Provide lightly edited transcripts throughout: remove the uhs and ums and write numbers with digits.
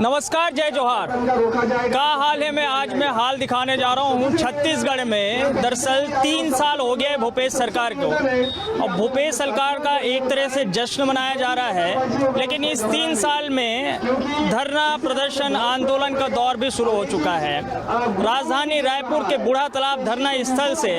नमस्कार, जय जोहार। क्या हाल है? मैं हाल दिखाने जा रहा हूँ छत्तीसगढ़ में। दरअसल 3 साल हो गए भूपेश सरकार को, और भूपेश सरकार का एक तरह से जश्न मनाया जा रहा है, लेकिन इस 3 साल में धरना प्रदर्शन आंदोलन का दौर भी शुरू हो चुका है। राजधानी रायपुर के बूढ़ा तालाब धरना स्थल से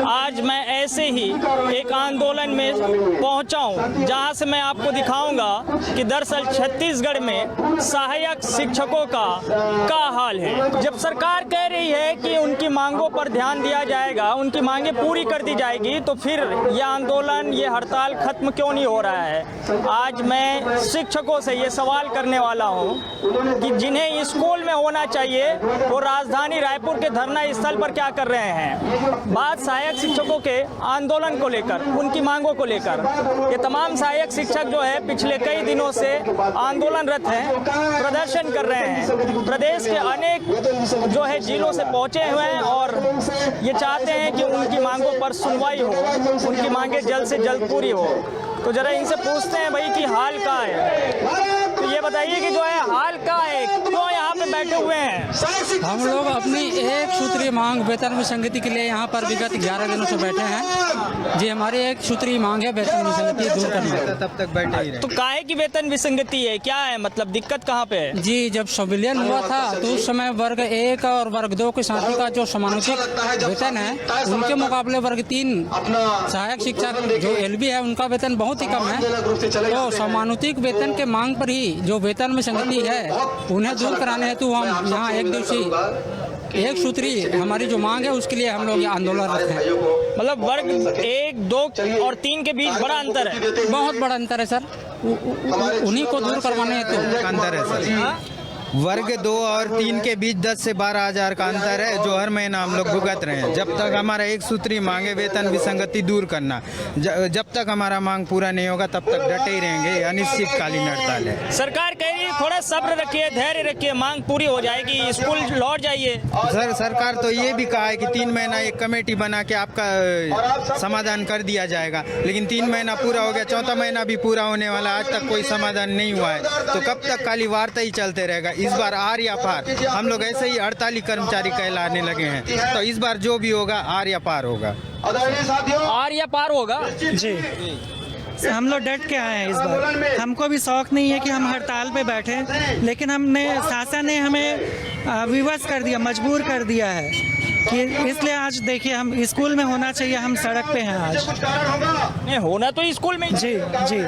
आज मैं ऐसे ही एक आंदोलन में पहुँचा हूँ, जहाँ से मैं आपको दिखाऊंगा कि दरअसल छत्तीसगढ़ में सहायक शिक्षकों का क्या हाल है। जब सरकार कह रही है कि उनकी मांगों पर ध्यान दिया जाएगा, उनकी मांगें पूरी कर दी जाएगी, तो फिर यह आंदोलन, ये हड़ताल खत्म क्यों नहीं हो रहा है। आज मैं शिक्षकों से ये सवाल करने वाला हूँ कि जिन्हें स्कूल में होना चाहिए वो राजधानी रायपुर के धरना स्थल पर क्या कर रहे हैं। बात सहायक शिक्षकों के आंदोलन को लेकर, उनकी मांगों को लेकर, ये तमाम सहायक शिक्षक जो है पिछले कई दिनों से आंदोलनरत हैं, प्रदर्शन कर रहे हैं। प्रदेश के अनेक जो है जिलों से पहुंचे हुए हैं और ये चाहते हैं कि उनकी मांगों पर सुनवाई हो, उनकी मांगे जल्द से जल्द पूरी हो। तो जरा इनसे पूछते हैं भाई कि हाल क्या है। तो ये बताइए कि जो है हाल क्या है, क्यों यहाँ पे बैठे हुए हैं? हम लोग अपनी एक सूत्रीय मांग वेतन विसंगति के लिए यहाँ पर विगत 11 दिनों से बैठे हैं। जी, हमारी एक सूत्रीय मांग है वेतन विसंगति दूर करना। तब तक बैठे ही रहे। तो काहे की वेतन विसंगति है, क्या है मतलब दिक्कत कहाँ पे है? जी, जब संविलियन हुआ था तो उस समय वर्ग 1 और वर्ग 2 के साथियों का जो समानुपातिक वेतन है, उनके मुकाबले वर्ग 3 सहायक शिक्षक जो LB है उनका वेतन बहुत ही कम है। तो समानुपातिक वेतन के मांग पर ही जो वेतन विसंगति है उन्हें दूर कराने हेतु हम यहाँ एक दिवसीय एक सूत्रीय हमारी जो मांग है उसके लिए हम लोग आंदोलन रखे हैं। मतलब वर्ग 1, 2 और 3 के बीच बड़ा अंतर है? बहुत बड़ा अंतर है सर, उन्हीं को दूर करवाने हेतु अंतर है सर। वर्ग 2 और 3 के बीच 10 से 12 हजार का अंतर है, जो हर महीना हम लोग भुगत रहे हैं। जब तक हमारा एक सूत्री मांगे वेतन विसंगति दूर करना, जब तक हमारा मांग पूरा नहीं होगा तब तक डटे ही रहेंगे। अनिश्चितकालीन हड़ताल है। सरकार कह रही है थोड़ा सब्र रखिए, धैर्य रखिए, मांग पूरी हो जाएगी, स्कूल लौट जाइए। सर, सरकार तो ये भी कहा है कि 3 महीना एक कमेटी बना के आपका समाधान कर दिया जाएगा, लेकिन 3 महीना पूरा हो गया, 4था महीना भी पूरा होने वाला, आज तक कोई समाधान नहीं हुआ है। तो कब तक खाली वार्ता ही चलते रहेगा। इस बार आर या पार, हम लोग ऐसे ही हड़ताली कर्मचारी कहलाने लगे हैं, तो इस बार जो भी होगा आर या पार होगा। आर या पार होगा जी। हम लोग डट के आए हैं इस बार। हमको भी शौक नहीं है कि हम हड़ताल पे बैठे, लेकिन हमने शासन ने हमें विवश कर दिया, मजबूर कर दिया है कि इसलिए आज देखिए हम स्कूल में होना चाहिए, हम सड़क पे हैं आज। नहीं होना तो स्कूल में। जी जी।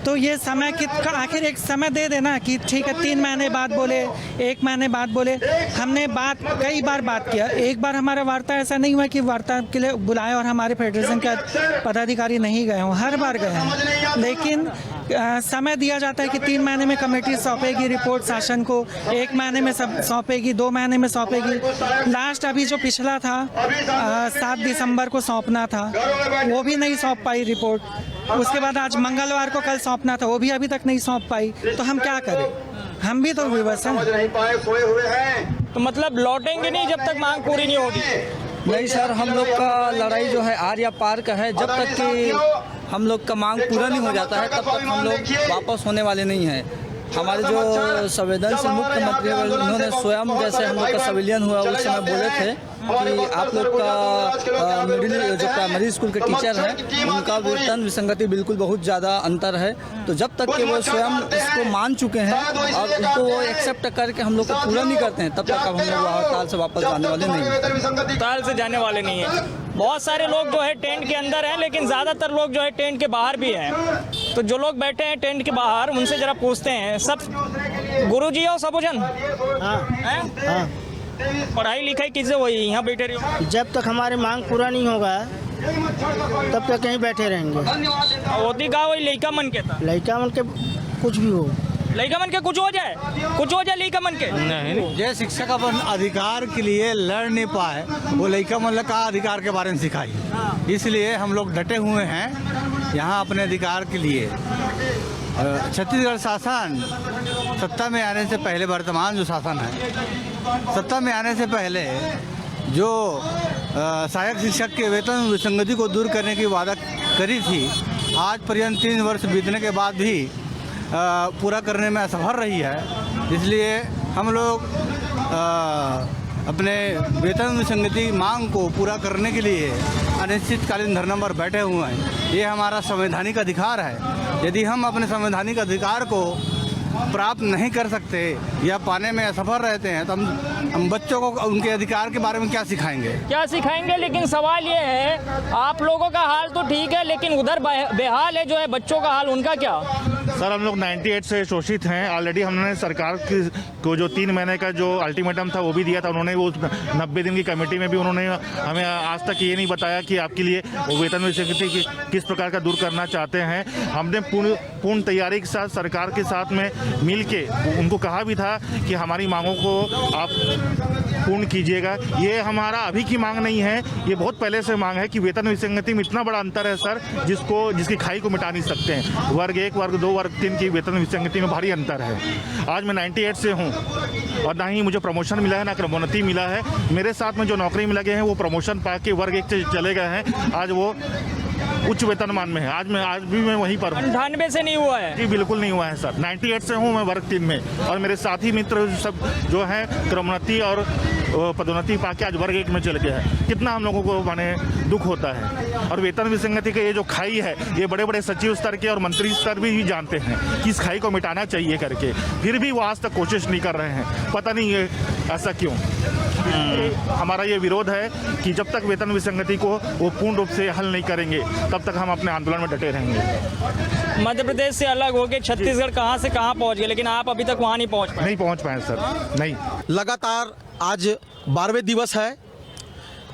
तो ये समय कि आखिर एक समय दे देना कि ठीक है 3 महीने बाद बोले, 1 महीने बाद बोले। हमने कई बार बात किया। एक बार हमारा वार्ता ऐसा नहीं हुआ कि वार्ता के लिए बुलाया और हमारे फेडरेशन के पदाधिकारी नहीं गए हों, हर बार गए हैं। लेकिन समय दिया जाता है कि 3 महीने में कमेटी सौंपेगी रिपोर्ट शासन को, 1 महीने में सब सौंपेगी, 2 महीने में सौंपेगी। लास्ट अभी जो पिछला था 7 दिसंबर को सौंपना था, वो भी नहीं सौंप पाई रिपोर्ट। उसके बाद आज मंगलवार को कल सौंपना था, वो भी अभी तक नहीं सौंप पाई। तो हम क्या करें, हम भी तो विवश हैं। तो मतलब लौटेंगे नहीं जब तक मांग पूरी नहीं होगी? नहीं सर, हम लोग का लड़ाई जो है आर या पार का है। जब तक कि हम लोग का मांग पूरा नहीं हो जाता है तब तक हम लोग वापस होने वाले नहीं हैं। हमारे जो संवेदनशील मुख्यमंत्री उन्होंने स्वयं, जैसे हम लोग का सिविलियन हुआ उस समय बोले थे कि आप लोग का मिडिल जो प्राइमरी स्कूल के टीचर हैं उनका वेतन विसंगति बिल्कुल बहुत ज़्यादा अंतर है। तो जब तक कि वो स्वयं इसको मान चुके हैं और उसको वो एक्सेप्ट करके हम लोग को पूरा नहीं करते हैं, तब तक अब हम लोग हड़ताल से वापस जाने वाले नहीं हैं। हड़ताल से जाने वाले नहीं हैं। बहुत सारे लोग जो है टेंट के अंदर हैं, लेकिन ज़्यादातर लोग जो है टेंट के बाहर भी हैं। तो जो लोग बैठे हैं टेंट के बाहर, उनसे जरा पूछते हैं। सब गुरुजी हो सबोजन? हाँ। पढ़ाई लिखाई किससे हुई, यहाँ बैठे रही हो? जब तक हमारी मांग पूरा नहीं होगा तब तक कहीं बैठे रहेंगे। होती का वही लइका मन के था, लड़का मन के कुछ भी हो, लइका मन के कुछ हो जाए लइका मन के। नहीं, जो शिक्षक अपन अधिकार के लिए लड़ नहीं पाए वो लड़का मन का अधिकार के बारे में सिखाई। इसलिए हम लोग डटे हुए हैं यहाँ अपने अधिकार के लिए। छत्तीसगढ़ शासन सत्ता में आने से पहले, वर्तमान जो शासन है, सत्ता में आने से पहले जो सहायक शिक्षक के वेतन विसंगति को दूर करने की वादा करी थी, आज पर्यंत 3 वर्ष बीतने के बाद भी पूरा करने में असफल रही है। इसलिए हम लोग अपने वेतन विसंगति मांग को पूरा करने के लिए अनिश्चितकालीन धरना पर बैठे हुए हैं। ये हमारा संवैधानिक अधिकार है। यदि हम अपने संवैधानिक अधिकार को प्राप्त नहीं कर सकते या पाने में असफल रहते हैं तो हम बच्चों को उनके अधिकार के बारे में क्या सिखाएंगे। लेकिन सवाल ये है, आप लोगों का हाल तो ठीक है, लेकिन उधर बेहाल है जो है बच्चों का हाल, उनका क्या? सर हम लोग 98 से शोषित हैं। ऑलरेडी हमने सरकार को जो 3 महीने का जो अल्टीमेटम था वो भी दिया था। उन्होंने वो 90 दिन की कमेटी में भी उन्होंने हमें आज तक ये नहीं बताया कि आपके लिए वेतन विसंगति किस प्रकार का दूर करना चाहते हैं। हमने पूर्ण तैयारी के साथ सरकार के साथ में मिल के उनको कहा भी था कि हमारी मांगों को आप पूर्ण कीजिएगा। ये हमारा अभी की मांग नहीं है, ये बहुत पहले से मांग है कि वेतन विसंगति में इतना बड़ा अंतर है सर जिसकी खाई को मिटा नहीं सकते हैं। वर्ग 1, वर्ग 2, वर्ग 3 की वेतन विसंगति में भारी अंतर है। आज मैं 98 से हूँ और ना ही मुझे प्रमोशन मिला है ना क्रमोन्नति मिला है। मेरे साथ में जो नौकरी में लगे हैं वो प्रमोशन पा के वर्ग 1 से चले गए हैं, आज वो उच्च वेतनमान में है। आज भी मैं वहीं पर हूँ। 98 से नहीं हुआ है? जी बिल्कुल नहीं हुआ है सर। 98 से हूँ मैं वर्ग 3 में, और मेरे साथी मित्र सब जो हैं क्रमोन्नति और पदोन्नति पाके आज वर्ग 1 में चले गए हैं। कितना हम लोगों को माने दुख होता है। और वेतन विसंगति के ये जो खाई है ये बड़े बड़े सचिव स्तर के और मंत्री स्तर भी जानते हैं कि इस खाई को मिटाना चाहिए करके, फिर भी वो आज तक कोशिश नहीं कर रहे हैं। पता नहीं ये ऐसा क्यों। हमारा ये विरोध है कि जब तक वेतन विसंगति को वो पूर्ण रूप से हल नहीं करेंगे तब तक हम अपने आंदोलन में डटे रहेंगे। मध्य प्रदेश से अलग होकर छत्तीसगढ़ कहाँ से कहाँ पहुँच गए, लेकिन आप अभी तक वहाँ नहीं पहुँच पाए सर। नहीं, लगातार आज 12वें दिवस है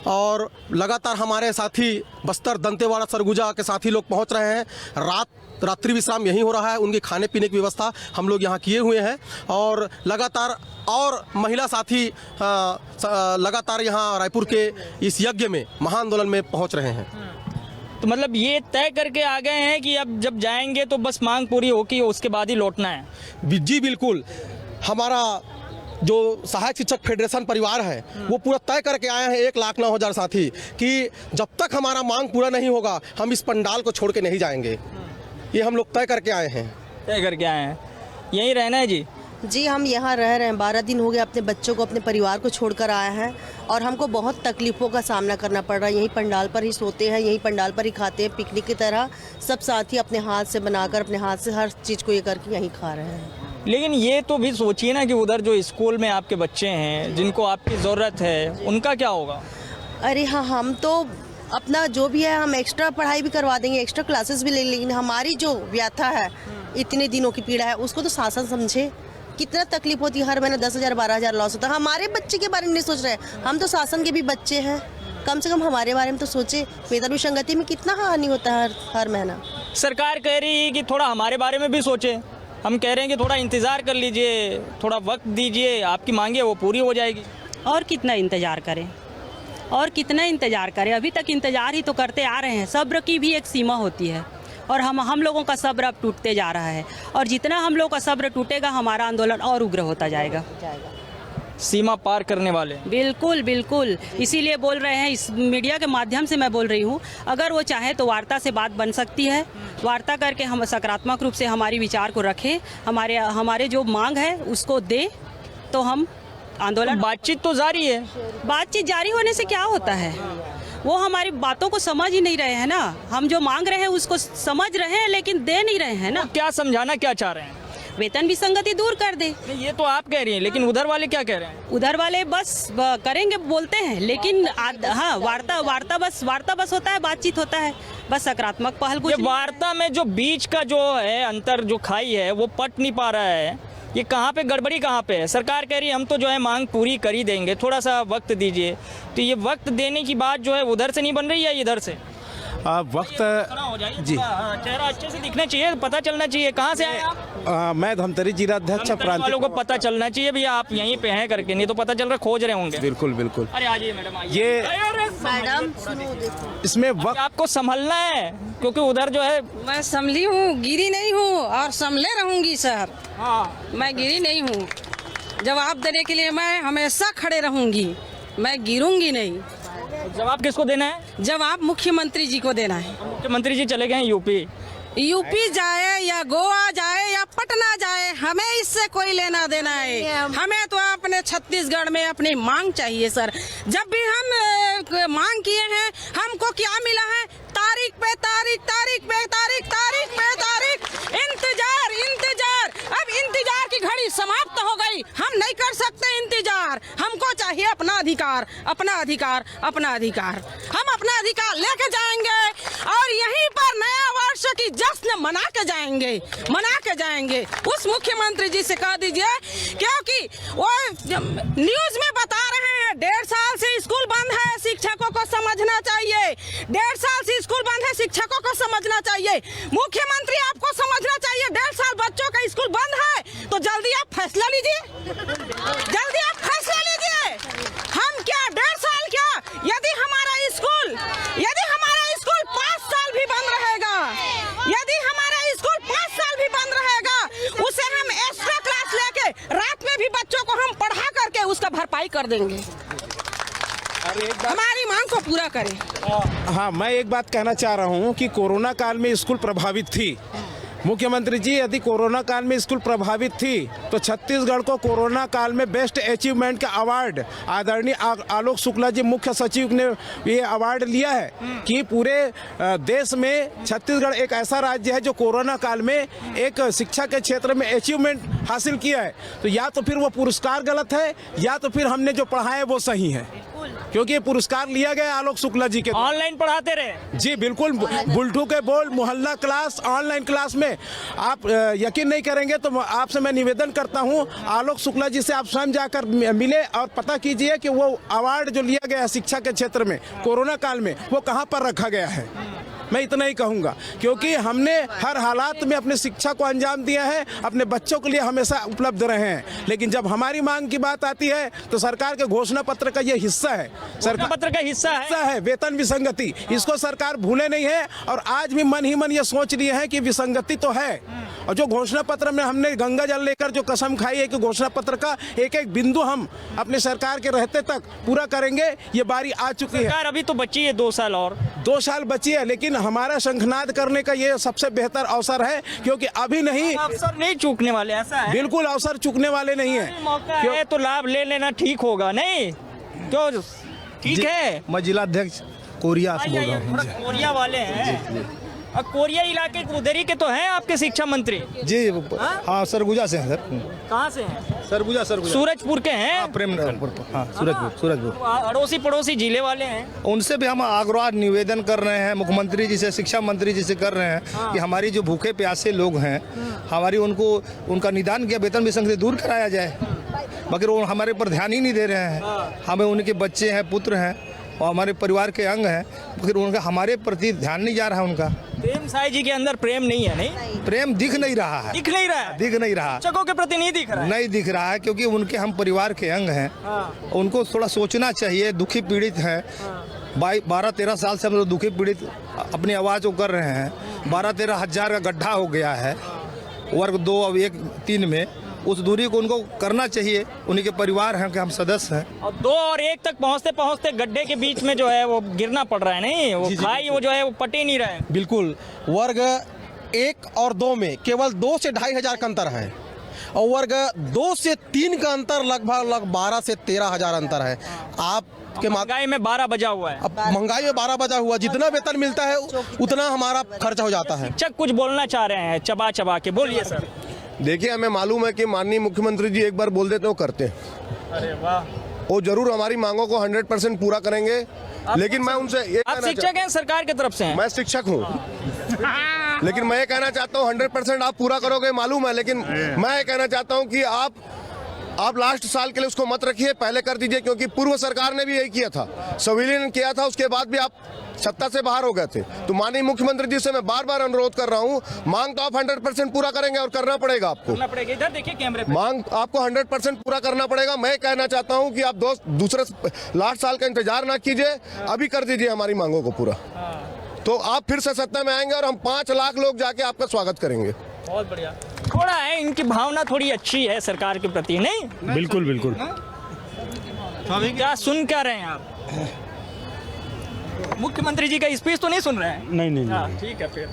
और लगातार हमारे साथी बस्तर, दंतेवाड़ा, सरगुजा के साथी लोग पहुंच रहे हैं। रात्रि विश्राम यहीं हो रहा है। उनके खाने पीने की व्यवस्था हम लोग यहाँ किए हुए हैं और लगातार और महिला साथी लगातार यहाँ रायपुर के इस यज्ञ में महाआंदोलन में पहुँच रहे हैं। तो मतलब ये तय करके आ गए हैं कि अब जब जाएंगे तो बस मांग पूरी होगी, उसके बाद ही लौटना है? जी बिल्कुल। हमारा जो सहायक शिक्षक फेडरेशन परिवार है वो पूरा तय करके आए हैं 1,09,000 साथी कि जब तक हमारा मांग पूरा नहीं होगा हम इस पंडाल को छोड़ के नहीं जाएंगे। ये हम लोग तय करके आए हैं। यहीं रहना है जी? जी हम यहाँ रह रहे हैं। 12 दिन हो गए अपने बच्चों को, अपने परिवार को छोड़कर आए हैं और हमको बहुत तकलीफ़ों का सामना करना पड़ रहा है। यहीं पंडाल पर ही सोते हैं, यहीं पंडाल पर ही खाते हैं, पिकनिक की तरह सब साथी अपने हाथ से बनाकर, अपने हाथ से हर चीज़ को ये करके यहीं खा रहे हैं। लेकिन ये तो भी सोचिए ना कि उधर जो स्कूल में आपके बच्चे हैं जिनको आपकी ज़रूरत है, उनका क्या होगा? अरे हाँ, हम तो अपना जो भी है हम एक्स्ट्रा पढ़ाई भी करवा देंगे, एक्स्ट्रा क्लासेस भी ले लेंगे, लेकिन हमारी जो व्यथा है, इतने दिनों की पीड़ा है, उसको तो शासन समझे। कितना तकलीफ होती है, हर महीने 10,000 12,000 लॉस होता है। हमारे बच्चे के बारे में नहीं सोच रहे, हम तो शासन के भी बच्चे हैं, कम से कम हमारे बारे में तो सोचे। वेतन विसंगति में कितना हानि होता है हर महीना। सरकार कह रही है कि थोड़ा हमारे बारे में भी सोचे, हम कह रहे हैं कि थोड़ा इंतज़ार कर लीजिए, थोड़ा वक्त दीजिए, आपकी मांगे वो पूरी हो जाएगी। और कितना इंतज़ार करें, और कितना इंतज़ार करें? अभी तक इंतज़ार ही तो करते आ रहे हैं। सब्र की भी एक सीमा होती है और हम लोगों का सब्र अब टूटते जा रहा है और जितना हम लोगों का सब्र टूटेगा हमारा आंदोलन और उग्र होता जाएगा। सीमा पार करने वाले? बिल्कुल बिल्कुल, इसीलिए बोल रहे हैं, इस मीडिया के माध्यम से मैं बोल रही हूँ, अगर वो चाहे तो वार्ता से बात बन सकती है। वार्ता करके हम सकारात्मक रूप से हमारी विचार को रखें, हमारे जो मांग है उसको दे, तो हम आंदोलन। बातचीत तो जारी है। बातचीत जारी होने से क्या होता है? वो हमारी बातों को समझ ही नहीं रहे हैं ना। हम जो मांग रहे हैं उसको समझ रहे हैं लेकिन दे नहीं रहे हैं ना। क्या समझाना क्या चाह रहे हैं? वेतन विसंगति दूर कर दे। ये तो आप कह रही हैं, लेकिन उधर वाले क्या कह रहे हैं? उधर वाले बस करेंगे बोलते हैं, लेकिन हाँ वार्ता बस होता है, बातचीत होता है, बस सकारात्मक पहल। कुछ वार्ता में जो बीच का जो है अंतर, जो खाई है, वो पट नहीं पा रहा है। ये कहाँ पे गड़बड़ी कहाँ पे है? सरकार कह रही है हम तो जो है मांग पूरी कर ही देंगे, थोड़ा सा वक्त दीजिए। तो ये वक्त देने की बात जो है उधर से नहीं बन रही है, इधर से? वक्त जी, चेहरा अच्छे से दिखना चाहिए, पता चलना चाहिए कहाँ से आए आप? मैं धमतरी जिलाध्यक्ष प्रांत वालों को पता चलना चाहिए भैया आप यहीं पे हैं करके, नहीं तो पता चल रहा खोज रहे होंगे। बिल्कुल बिल्कुल। अरे आइए मैडम, आइए। ये मैडम इसमें वक्त आपको संभलना है, क्योंकि उधर जो है मैं संभली हूँ, गिरी नहीं हूँ और संभले रहूंगी सर। हाँ, मैं गिरी नहीं हूँ। जवाब देने के लिए मैं हमेशा खड़े रहूंगी, मैं गिरूंगी नहीं। जवाब किसको देना है? जवाब मुख्यमंत्री जी को देना है। मुख्यमंत्री जी चले गए हैं यूपी, यूपी जाए या गोवा जाए या पटना जाए, हमें इससे कोई लेना देना है। हमें तो अपने छत्तीसगढ़ में अपनी मांग चाहिए सर। जब भी हम मांग किए हैं, हमको क्या मिला है? तारीख पे तारीख, तारीख पे तारीख, तारीख पे तारीख, इंतजार इंतजार। अब इंतजार की घड़ी समाप्त हो गई। हम नहीं कर सकते इंतजार। हमको चाहिए अपना अधिकार, अपना अधिकार, अपना अधिकार। हम अपना अधिकार लेके जाएंगे और यहीं पर नया वर्ष की जश्न मना के जाएंगे, मना के जाएंगे। उस मुख्यमंत्री जी से कह दीजिए, क्योंकि वो न्यूज में बता रहे हैं 1.5 साल से स्कूल बंद है, शिक्षकों को समझना चाहिए। 1.5 साल से स्कूल बंद है, शिक्षकों को समझना चाहिए। मुख्यमंत्री आपको समझना चाहिए, 1.5 साल बच्चों का स्कूल बंद है तो जल्दी आप फैसला लीजिए, जल्दी आप फैसला लीजिए। हम क्या 1.5 साल क्या, यदि हमारा स्कूल 5 साल भी बंद रहेगा, यदि हमारा स्कूल 5 साल भी बंद रहेगा, उसे हम एक्स्ट्रा क्लास लेके रात में भी बच्चों को हम पढ़ा करके उसका भरपाई कर देंगे। हमारी मांग को पूरा करें। हाँ, मैं एक बात कहना चाह रहा हूँ कि कोरोना काल में स्कूल प्रभावित थी। मुख्यमंत्री जी, यदि कोरोना काल में स्कूल प्रभावित थी तो छत्तीसगढ़ को कोरोना काल में बेस्ट अचीवमेंट का अवार्ड आदरणीय आलोक शुक्ला जी मुख्य सचिव ने ये अवार्ड लिया है कि पूरे देश में छत्तीसगढ़ एक ऐसा राज्य है जो कोरोना काल में एक शिक्षा के क्षेत्र में अचीवमेंट हासिल किया है। तो या तो फिर वो पुरस्कार गलत है या तो फिर हमने जो पढ़ा है वो सही है, क्योंकि ये पुरस्कार लिया गया आलोक शुक्ला जी के। ऑनलाइन पढ़ाते रहे जी बिल्कुल, बुल्टू के बोल मोहल्ला क्लास, ऑनलाइन क्लास में आप यकीन नहीं करेंगे। तो आपसे मैं निवेदन करता हूं, आलोक शुक्ला जी से आप स्वयं जाकर मिले और पता कीजिए कि वो अवार्ड जो लिया गया शिक्षा के क्षेत्र में कोरोना काल में वो कहां पर रखा गया है। मैं इतना ही कहूँगा, क्योंकि हमने हर हालात में अपने शिक्षा को अंजाम दिया है, अपने बच्चों के लिए हमेशा उपलब्ध रहे हैं। लेकिन जब हमारी मांग की बात आती है तो सरकार के घोषणा पत्र का ये हिस्सा है, सरकार पत्र का हिस्सा है वेतन विसंगति। इसको सरकार भूले नहीं है और आज भी मन ही मन ये सोच लिए है कि विसंगति तो है। और जो घोषणा पत्र में हमने गंगा जल लेकर जो कसम खाई है कि घोषणा पत्र का एक एक बिंदु हम अपने सरकार के रहते तक पूरा करेंगे, ये बारी आ चुकी है। सरकार अभी तो बची है 2 साल और 2 साल बची है, लेकिन हमारा शंखनाद करने का ये सबसे बेहतर अवसर है, क्योंकि अभी नहीं, अवसर नहीं चूकने वाले, ऐसा है। बिल्कुल अवसर चूकने वाले नहीं है। मौका है तो लाभ ले लेना ठीक होगा, नहीं क्यों? ठीक है। मैं जिलाध्यक्ष कोरिया से बोल रहा हूँ। कोरिया वाले हैं, और कोरिया इलाके उधरी के तो हैं आपके शिक्षा मंत्री जी। हाँ, सरगुजा से हैं सर। कहाँ से हैं? सरगुजा सूरजपुर के हैं। प्रेमपुर, हाँ सूरजपुर। अड़ोसी पड़ोसी जिले वाले हैं। उनसे भी हम आग्रह निवेदन कर रहे हैं, मुख्यमंत्री जी से, शिक्षा मंत्री जी से कर रहे हैं कि हमारी जो भूखे प्यासे लोग हैं, हमारी उनका निदान किया वेतन विसंगति दूर कराया जाए, मगर वो हमारे पर ध्यान ही नहीं दे रहे हैं। हमें उनके बच्चे हैं, पुत्र हैं और हमारे परिवार के अंग हैं, मगर उनका हमारे प्रति ध्यान नहीं जा रहा है। उनका प्रेम साई जी के अंदर प्रेम नहीं है, नहीं प्रेम दिख नहीं रहा है, दिख नहीं रहा, शिक्षकों के प्रति नहीं दिख रहा है, नहीं दिख रहा है, क्योंकि उनके हम परिवार के अंग हैं। उनको थोड़ा सोचना चाहिए, दुखी पीड़ित हैं। 12-13 साल से हम लोग दुखी पीड़ित अपनी आवाज़ को कर रहे हैं। 12-13 हज़ार का गड्ढा हो गया है वर्ग 2 और 1-3 में। उस दूरी को उनको करना चाहिए, उन्हीं के परिवार हैं कि हम सदस्य हैं। और 2 और 1 तक पहुंचते पहुंचते गड्ढे के बीच में जो है वो गिरना पड़ रहा है, नहीं वो खाई वो जो है वो पटे नहीं रहा है। बिल्कुल, वर्ग 1 और 2 में केवल 2 से 2.5 हज़ार का अंतर है, और वर्ग 2 से 3 का अंतर लगभग 12 से 13 हज़ार अंतर है। आप के महंगाई में 12 बजा हुआ है। अब महंगाई में 12 बजा हुआ, जितना वेतन मिलता है उतना हमारा खर्चा हो जाता है। शिक्षक कुछ बोलना चाह रहे हैं, चबा के बोलिए सर। देखिए, हमें मालूम है कि माननीय मुख्यमंत्री जी एक बार बोल देते हो करते हैं। अरे वाह। वो जरूर हमारी मांगों को 100% पूरा करेंगे, लेकिन मैं उनसे ये आप शिक्षक हैं, सरकार की तरफ से हैं? मैं शिक्षक हूँ, लेकिन मैं ये कहना चाहता हूँ 100% आप पूरा करोगे मालूम है, लेकिन मैं ये कहना चाहता हूँ कि आप लास्ट साल के लिए उसको मत रखिए, पहले कर दीजिए, क्योंकि पूर्व सरकार ने भी यही किया था, संविलियन किया था, उसके बाद भी आप सत्ता से बाहर हो गए थे। तो माननीय मुख्यमंत्री जी से मैं बार बार अनुरोध कर रहा हूँ, मांग तो आप 100% पूरा करेंगे और करना पड़ेगा आपको, इधर देखिए कैमरे पे। मांग आपको 100% पूरा करना पड़ेगा। मैं कहना चाहता हूँ कि आप दूसरे लास्ट साल का इंतजार ना कीजिए, अभी कर दीजिए हमारी मांगों को पूरा, तो आप फिर से सत्ता में आएंगे और हम 5 लाख लोग जाके आपका स्वागत करेंगे। बहुत बढ़िया। थोड़ा है, इनकी भावना थोड़ी अच्छी है सरकार के प्रति, नहीं? बिल्कुल। क्या सुन क्या रहे हैं आप? मुख्यमंत्री जी का स्पीच तो नहीं सुन रहे हैं? नहीं। ठीक है फिर।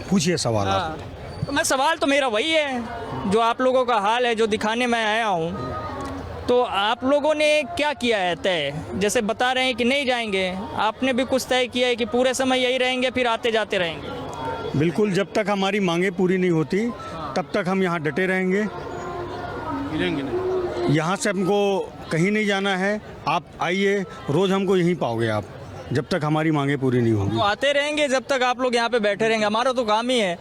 पूछिए सवाल आप। तो मैं सवाल तो मेरा वही है जो आप लोगों का हाल है जो दिखाने मैं आया हूँ। तो आप लोगों ने क्या किया है तय? जैसे बता रहे हैं कि नहीं जाएंगे, आपने भी कुछ तय किया है कि पूरे समय यही रहेंगे फिर आते जाते रहेंगे? बिल्कुल, जब तक हमारी मांगें पूरी नहीं होती तब तक हम यहाँ डटे रहेंगे। यहाँ से हमको कहीं नहीं जाना है। आप आइए, रोज़ हमको यहीं पाओगे आप, जब तक हमारी मांगें पूरी नहीं होंगी। तो आते रहेंगे जब तक आप लोग यहाँ पे बैठे रहेंगे। हमारा तो काम ही है।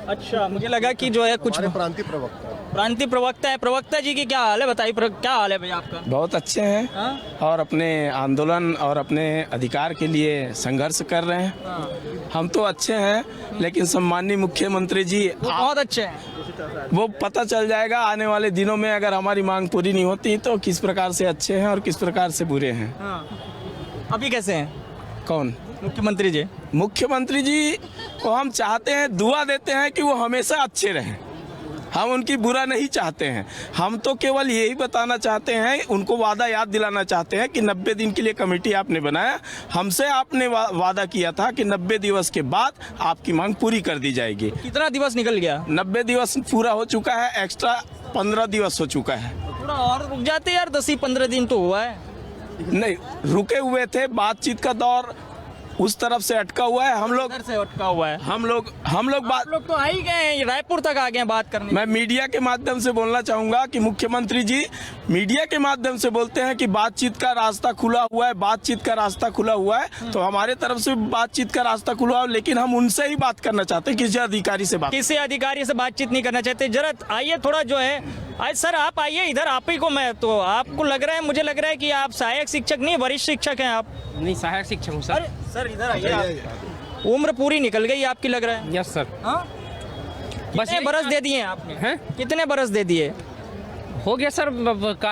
अच्छा, मुझे लगा कि जो है कुछ प्रांतीय प्रवक्ता है। प्रवक्ता जी की क्या हाल है बताइए, क्या हाल है भैया आपका? बहुत अच्छे हैं और अपने आंदोलन और अपने अधिकार के लिए संघर्ष कर रहे हैं। हम तो अच्छे हैं, लेकिन सम्माननीय मुख्यमंत्री जी बहुत अच्छे हैं। वो पता चल जाएगा आने वाले दिनों में, अगर हमारी मांग पूरी नहीं होती तो किस प्रकार से अच्छे हैं और किस प्रकार से बुरे हैं। अभी कैसे हैं? कौन? मुख्यमंत्री जी। मुख्यमंत्री जी को हम चाहते हैं, दुआ देते हैं कि वो हमेशा अच्छे रहें। हम उनकी बुरा नहीं चाहते हैं। हम तो केवल यही बताना चाहते हैं, उनको वादा याद दिलाना चाहते हैं कि 90 दिन के लिए कमेटी आपने बनाया, हमसे आपने वादा किया था कि 90 दिवस के बाद आपकी मांग पूरी कर दी जाएगी। कितना दिवस निकल गया? 90 दिवस पूरा हो चुका है, एक्स्ट्रा 15 दिवस हो चुका है। थोड़ा और रुक जाते यार, 10-15 दिन तो हुआ है। नहीं रुके हुए थे, बातचीत का दौर उस तरफ से अटका हुआ है। हम लोग से अटका हुआ है। हम लोग बात लोग तो आ ही गए हैं, रायपुर तक आ गए हैं बात करने। मैं मीडिया के माध्यम से बोलना चाहूंगा कि मुख्यमंत्री जी मीडिया के माध्यम से बोलते हैं कि बातचीत का रास्ता खुला हुआ है, बातचीत का रास्ता खुला हुआ है। तो हमारे तरफ से बातचीत का रास्ता खुला हुआ है, लेकिन हम उनसे ही बात करना चाहते हैं, किसी अधिकारी से बातचीत नहीं करना चाहते। जरा आइए, थोड़ा जो है आज सर आप आइए इधर, आप ही को मैं तो आपको लग रहा है, मुझे लग रहा है कि आप सहायक शिक्षक नहीं, वरिष्ठ शिक्षक हैं आप। नहीं, सहायक शिक्षक हूँ सर। सर इधर आइए। उम्र पूरी निकल गई आपकी लग रहा है। Yes sir. कितने बरस दे दिए आपने? हैं? कितने बरस दे दिए? हो गया सर,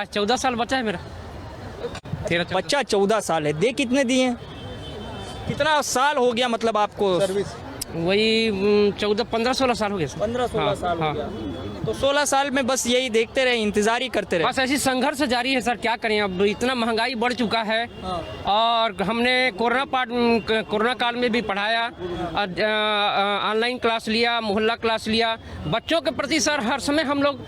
14 साल बचा है मेरा। बच्चा 14 साल है, दे कितने दिए? कितना साल हो गया मतलब आपको सर्विस? वही 14-15-16 साल हो गया सर। 15-16 साल हो गया। तो 16 साल में बस यही देखते रहे, इंतजार ही करते रहे। बस ऐसी संघर्ष जारी है सर, क्या करें। अब इतना महंगाई बढ़ चुका है और हमने कोरोना काल में भी पढ़ाया, ऑनलाइन क्लास लिया, मोहल्ला क्लास लिया। बच्चों के प्रति सर हर समय हम लोग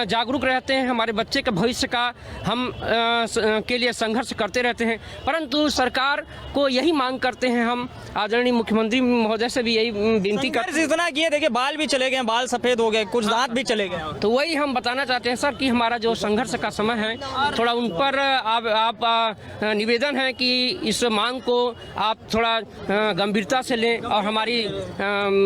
जागरूक रहते हैं, हमारे बच्चे के भविष्य का हम के लिए संघर्ष करते रहते हैं। परंतु सरकार को यही मांग करते हैं हम, आदरणीय मुख्यमंत्री महोदय से भी यही विनती करते हैं। इतना किए, देखिए बाल भी चले गए, बाल सफेद हो गए, कुछ दांत भी चले गए। तो वही हम बताना चाहते हैं सर कि हमारा जो संघर्ष का समय है, थोड़ा उन पर आप निवेदन है कि इस मांग को आप थोड़ा गंभीरता से लें और हमारी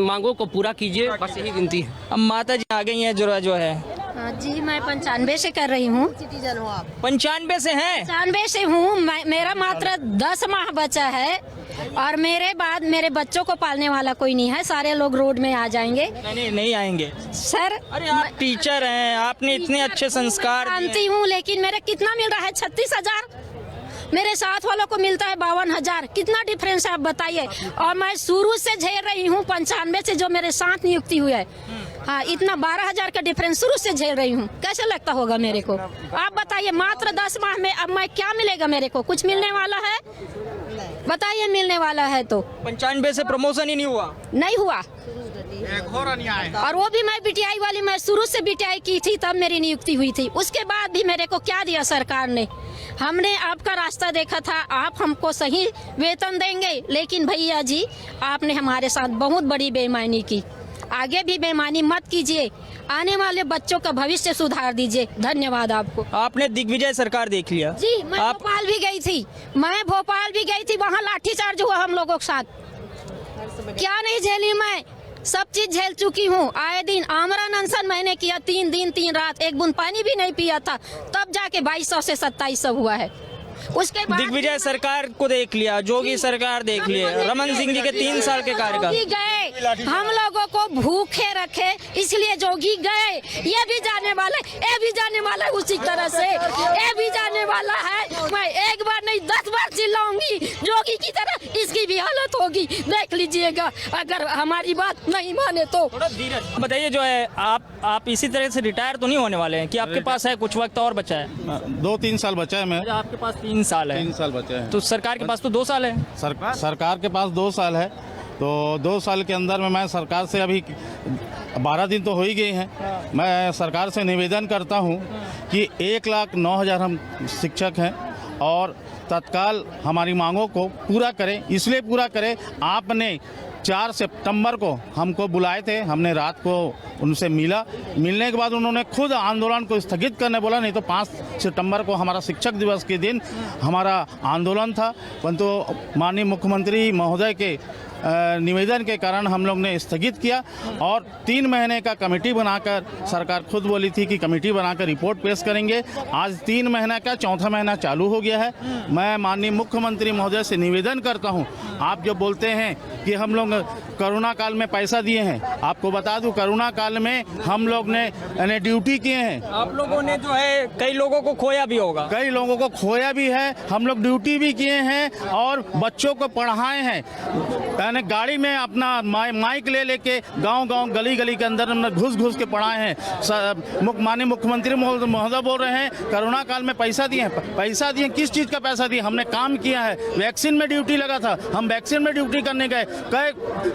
मांगों को पूरा कीजिए, बस यही विनती है। अब माता जी आ गई हैं जो है। जी मैं 95 से कर रही हूँ। सिटीजन हो आप? 95 से हैं? 95 से हूँ। मेरा मात्र 10 माह बचा है और मेरे बाद मेरे बच्चों को पालने वाला कोई नहीं है। सारे लोग रोड में आ जाएंगे। नहीं आएंगे सर। अरे आप टीचर हैं, आपने इतने अच्छे संस्कार जानती हूँ, लेकिन मेरे कितना मिल रहा है? 36,000। मेरे साथ वालों को मिलता है 52,000। कितना डिफरेंस है आप बताइए। और मैं शुरू से झेल रही हूँ 95 से, जो मेरे साथ नियुक्ति हुई है। हाँ, इतना 12,000 का डिफरेंस शुरू से झेल रही हूँ। कैसे लगता होगा मेरे को? आप बताइए, मात्र 10 माह में अब मैं क्या मिलेगा मेरे को? कुछ मिलने वाला है? बताइए, मिलने वाला है तो? 95 से प्रमोशन ही नहीं हुआ? नहीं हुआ। और वो भी मैं बीटीआई वाली, मैं शुरू से बीटीआई की थी, तब मेरी नियुक्ति हुई थी। उसके बाद भी मेरे को क्या दिया सरकार ने? हमने आपका रास्ता देखा था, आप हमको सही वेतन देंगे, लेकिन भैया जी आपने हमारे साथ बहुत बड़ी बेईमानी की। आगे भी बेईमानी मत कीजिए, आने वाले बच्चों का भविष्य सुधार दीजिए। धन्यवाद आपको। आपने दिग्विजय सरकार देख लिया? जी, मैं भोपाल भी गई थी। वहाँ लाठीचार्ज हुआ हम लोगों के साथ। क्या नहीं झेली मैं? सब चीज झेल चुकी हूँ। आए दिन आमरण अनशन मैंने किया, 3 दिन 3 रात, एक बूंद पानी भी नहीं पिया था, तब जाके 2200 से 2700 हुआ है। उसके बाद दिग्विजय सरकार को देख लिया, जोगी सरकार देख लिया, रमन सिंह जी के 3 साल के कार्यकाल गए, हम लोगों को भूखे रखे, इसलिए जोगी गए। ये भी जाने वाला है, ये भी जाने वाला है, उसी तरह से ये भी जाने वाला है। मैं एक बार नहीं 10 बार चिल्लाऊंगी जोगी की तरह, इसकी भी हालत होगी, देख लीजिएगा अगर हमारी बात नहीं माने तो। बताइए, जो है आप इसी तरह से रिटायर तो नहीं होने वाले हैं कि आपके पास है कुछ वक्त और बचा है? 2-3 साल बचा है। मैं आपके पास 3 साल है? 3 साल बचा है। तो सरकार के पास तो 2 साल है। सरकार के पास 2 साल है, तो 2 साल के अंदर में मैं सरकार से अभी 12 दिन तो हो ही गए हैं, मैं सरकार से निवेदन करता हूं कि 1,09,000 हम शिक्षक हैं और तत्काल हमारी मांगों को पूरा करें। इसलिए पूरा करें, आपने 4 सितंबर को हमको बुलाए थे, हमने रात को उनसे मिलने के बाद उन्होंने खुद आंदोलन को स्थगित करने बोला, नहीं तो 5 सितंबर को हमारा शिक्षक दिवस के दिन हमारा आंदोलन था, परंतु माननीय मुख्यमंत्री महोदय के निवेदन के कारण हम लोग ने स्थगित किया और 3 महीने का कमेटी बनाकर, सरकार खुद बोली थी कि कमेटी बनाकर रिपोर्ट पेश करेंगे। आज 3 महीना का 4था महीना चालू हो गया है। मैं माननीय मुख्यमंत्री महोदय से निवेदन करता हूं, आप जो बोलते हैं कि हम लोग कोरोना काल में पैसा दिए हैं, आपको बता दूं कोरोना काल में हम लोग ने ड्यूटी किए हैं। आप लोगों ने जो है कई लोगों को खोया भी होगा, कई लोगों को खोया भी है, हम लोग ड्यूटी भी किए हैं और बच्चों को पढ़ाए हैं। मैंने गाड़ी में अपना माइक ले लेके गांव-गांव गली-गली के अंदर हमने घुस के पढ़ाए हैं। माननीय मुख्यमंत्री महोदय बोल रहे हैं कोरोना काल में पैसा दिए हैं। पैसा दिए, किस चीज़ का पैसा दिए? हमने काम किया है, वैक्सीन में ड्यूटी लगा था, हम वैक्सीन में ड्यूटी करने गए,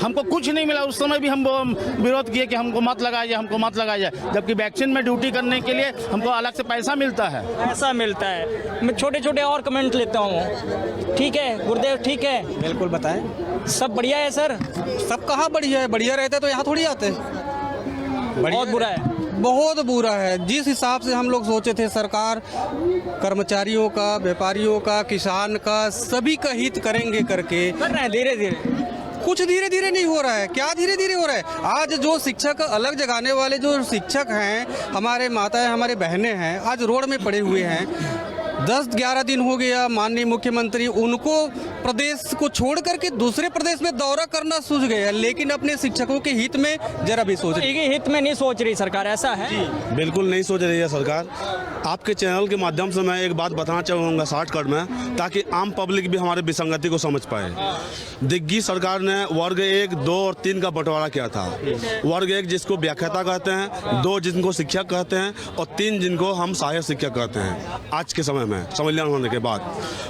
हमको कुछ नहीं मिला। उस समय भी हम विरोध किए कि हमको मत लगाया, हमको मत लगाया, जबकि वैक्सीन में ड्यूटी करने के लिए हमको अलग से पैसा मिलता है। पैसा मिलता है। मैं छोटे-छोटे और कमेंट लेता हूँ। ठीक है गुरुदेव, ठीक है, बिल्कुल बताएं। सब बढ़िया है सर? सब कहाँ बढ़िया है, बढ़िया रहते तो यहाँ थोड़ी आते। बहुत बुरा है, बहुत बुरा है। जिस हिसाब से हम लोग सोचे थे सरकार कर्मचारियों का, व्यापारियों का, किसान का, सभी का हित करेंगे करके कर रहे हैं धीरे धीरे। कुछ धीरे धीरे नहीं हो रहा है। क्या धीरे धीरे हो रहा है? आज जो शिक्षक अलग जगाने वाले जो शिक्षक हैं, हमारे माताएं, हमारे बहनें हैं, आज रोड में पड़े हुए हैं। 10-11 दिन हो गया, माननीय मुख्यमंत्री उनको प्रदेश को छोड़ करके दूसरे प्रदेश में दौरा करना सूझ गया, लेकिन अपने शिक्षकों के हित में जरा भी सोच रही, हित में नहीं सोच रही सरकार, ऐसा है? बिल्कुल नहीं सोच रही है सरकार। आपके चैनल के माध्यम से मैं एक बात बताना चाहूँगा शॉर्टकट में, ताकि आम पब्लिक भी हमारे विसंगति को समझ पाए। दिग्गी सरकार ने वर्ग 1, 2 और 3 का बंटवारा किया था। वर्ग 1 जिसको व्याख्याता कहते हैं, 2 जिनको शिक्षक कहते हैं और 3 जिनको हम सहायक शिक्षक कहते हैं। आज के समय में संविधान होने के बाद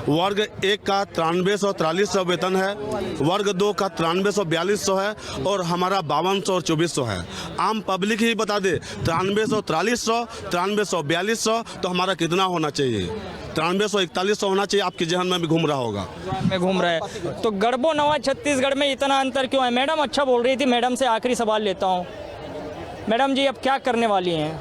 वर्ग 1 का 9343 वेतन है, वर्ग 2 का 9342 है और हमारा 5200 और 2400 है। आम पब्लिक ही बता दे 9343, 9342, तो हमारा कितना होना चाहिए? 9341 होना चाहिए। आपके जहन में भी घूम रहा होगा, में घूम रहा है। तो गढ़बो नवा छत्तीसगढ़ में इतना अंतर क्यों है? मैडम अच्छा बोल रही थी, मैडम से आखिरी सवाल लेता हूँ। मैडम जी अब क्या करने वाली हैं?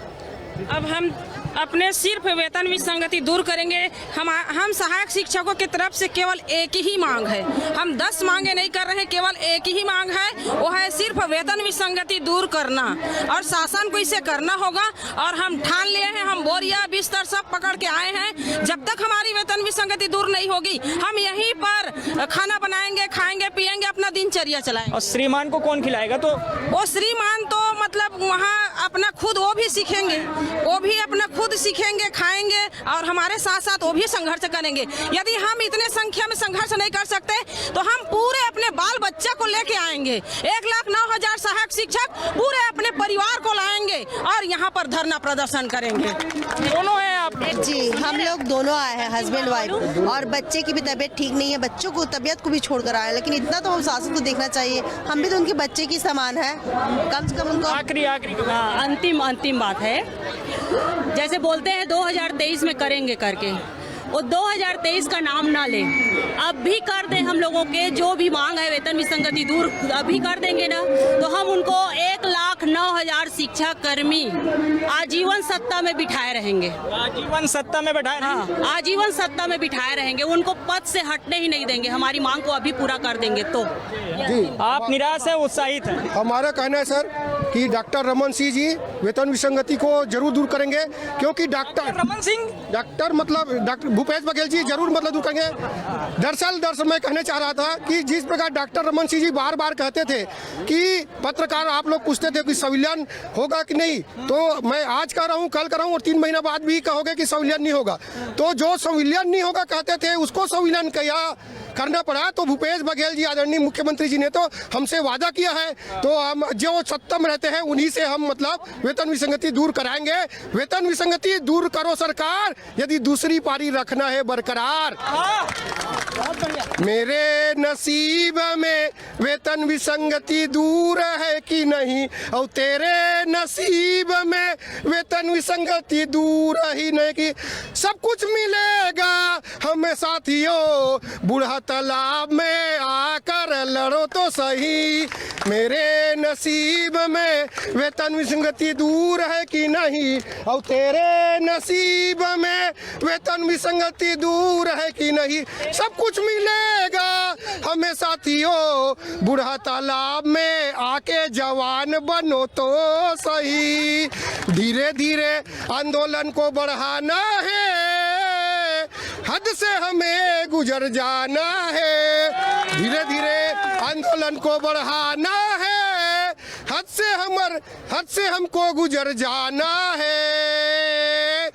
अब हम अपने सिर्फ वेतन विसंगति दूर करेंगे। हम सहायक शिक्षकों की तरफ से केवल एक ही मांग है, हम 10 मांगे नहीं कर रहे हैं, केवल एक ही मांग है, वो है सिर्फ वेतन विसंगति दूर करना और शासन को इसे करना होगा। और हम ठान लिए हैं, हम बोरिया बिस्तर सब पकड़ के आए हैं। जब तक हमारी वेतन विसंगति दूर नहीं होगी, हम यहीं पर खाना बनाएंगे, खाएंगे, पिएंगे, अपना दिनचर्या चलाएंगे। और श्रीमान को कौन खिलाएगा? तो वो श्रीमान तो मतलब वहाँ अपना खुद वो भी सीखेंगे, वो भी अपना खुद सीखेंगे, खाएंगे और हमारे साथ साथ वो भी संघर्ष करेंगे। यदि हम इतने संख्या में संघर्ष नहीं कर सकते तो हम पूरे अपने बाल बच्चा को लेके आएंगे। 1,09,000 सहायक शिक्षक पूरे अपने परिवार को लाएंगे और यहाँ पर धरना प्रदर्शन करेंगे। दोनों है आप? जी, हम लोग दोनों आए हैं, हस्बैंड वाइफ, और बच्चे की भी तबीयत ठीक नहीं है, बच्चों को तबीयत को भी छोड़कर आए। लेकिन इतना तो हम शासन को देखना चाहिए, हम भी तो उनके बच्चे की समान है, कम से कम उनको। आखिरी अंतिम बात है, जैसे बोलते हैं 2023 में करेंगे करके, वो 2023 का नाम ना ले, अब भी कर दें। हम लोगों के जो भी मांग है वेतन विसंगति दूर अभी कर देंगे ना, तो हम उनको 1,09,000 शिक्षा कर्मी आजीवन सत्ता में बिठाए रहेंगे। आजीवन सत्ता में बैठाए? हाँ, आजीवन सत्ता में बिठाए रहेंगे, उनको पद से हटने ही नहीं देंगे। हमारी मांग को अभी पूरा कर देंगे। तो जी, आप निराश है, उत्साहित है? हमारा कहना है सर कि डॉक्टर रमन सिंह जी वेतन विसंगति को जरूर दूर करेंगे, क्योंकि डॉक्टर रमन सिंह, डॉक्टर मतलब डॉक्टर भूपेश बघेल जी जरूर मतलब दूर करेंगे। दरअसल मैं कहने चाह रहा था कि जिस प्रकार डॉक्टर रमन सिंह जी बार बार कहते थे कि पत्रकार आप लोग पूछते थे कि संविलियन होगा कि नहीं, तो मैं आज कह रहा हूँ, कल कह रहा हूँ और 3 महीना बाद भी कहोगे कि संविलियन नहीं होगा। तो जो संविलियन नहीं होगा कहते थे, उसको संविलियन किया करना पड़ा। तो भूपेश बघेल जी आदरणीय मुख्यमंत्री जी ने तो हमसे वादा किया है, तो हम जो सत्ता में रहते हैं उन्हीं से हम मतलब वेतन विसंगति दूर कराएंगे। वेतन विसंगति दूर करो सरकार, यदि दूसरी पारी रखना है बरकरार। मेरे नसीब में वेतन विसंगति दूर है कि नहीं, और तेरे नसीब में वेतन विसंगति दूर ही नहीं कि सब कुछ मिलेगा हमें साथियों, बूढ़ा तालाब में आकर लड़ो तो सही। मेरे नसीब में वेतन विसंगति दूर है कि नहीं, और तेरे नसीब में वेतन विसंगति दूर है कि नहीं, सब कुछ मिलेगा हमें साथियों, बूढ़ा तालाब में आके जवान बनो तो सही। धीरे धीरे आंदोलन को बढ़ाना है, हद से हमें गुजर जाना है। धीरे धीरे आंदोलन को बढ़ाना है, हद से हमको गुजर जाना है।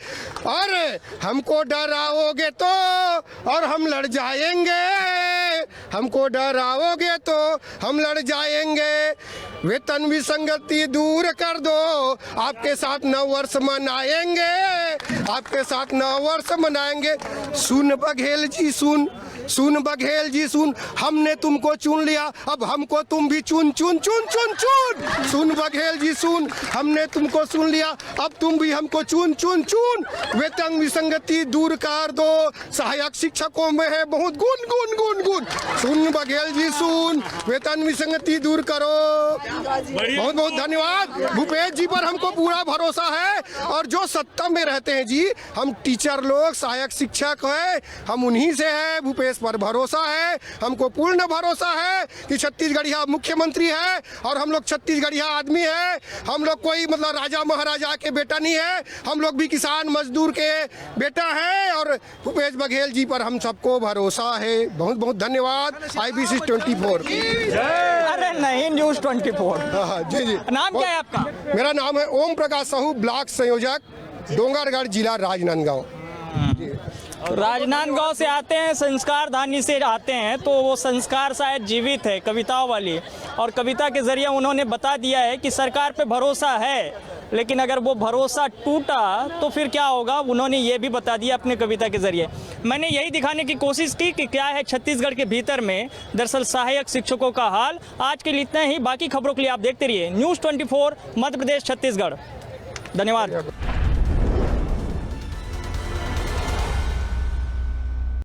और हमको डराओगे तो और हम लड़ जाएंगे, हमको डराओगे तो हम लड़ जाएंगे। वेतन विसंगति दूर कर दो, आपके साथ 9 वर्ष मनाएंगे, आपके साथ 9 वर्ष मनाएंगे। सुन बघेल जी सुन, सुन बघेल जी सुन, हमने तुमको चुन लिया, अब हमको तुम भी चुन चुन चुन चुन चुन। सुन बघेल जी सुन, हमने तुमको सुन लिया, अब तुम भी हमको चुन चुन चुन। वेतन विसंगति दूर कर दो, सहायक शिक्षकों में है बहुत गुण गुण गुण गुण। सुन बघेल जी सुन, वेतन विसंगति दूर करो। बहुत बहुत धन्यवाद। भूपेश जी पर हमको पूरा भरोसा है, और जो सत्ता में रहते हैं जी, हम टीचर लोग सहायक शिक्षक है, हम उन्हीं से है। भूपेश पर भरोसा है, हमको पूर्ण भरोसा है कि छत्तीसगढ़िया मुख्यमंत्री है, और हम लोग छत्तीसगढ़िया आदमी है। हम लोग कोई मतलब राजा महाराजा के बेटा नहीं है, हम लोग भी किसान मजदूर के बेटा है, और भूपेश बघेल जी पर हम सबको भरोसा है। बहुत बहुत धन्यवाद। IBC 24। अरे नहीं, न्यूज़ 24। जी जी। नाम क्या है आपका? मेरा नाम है ओम प्रकाश साहू, ब्लॉक संयोजक, डोंगरगढ़ जिला राजनांदगांव। राजनांदगांव से आते हैं, संस्कार धानी से आते हैं, तो वो संस्कार शायद जीवित है कविताओं वाली, और कविता के जरिए उन्होंने बता दिया है कि सरकार पे भरोसा है, लेकिन अगर वो भरोसा टूटा तो फिर क्या होगा, उन्होंने ये भी बता दिया अपने कविता के जरिए। मैंने यही दिखाने की कोशिश की कि क्या है छत्तीसगढ़ के भीतर में दरअसल सहायक शिक्षकों का हाल। आज के लिए इतना ही, बाकी खबरों के लिए आप देखते रहिए न्यूज़ 24 मध्य प्रदेश छत्तीसगढ़। धन्यवाद।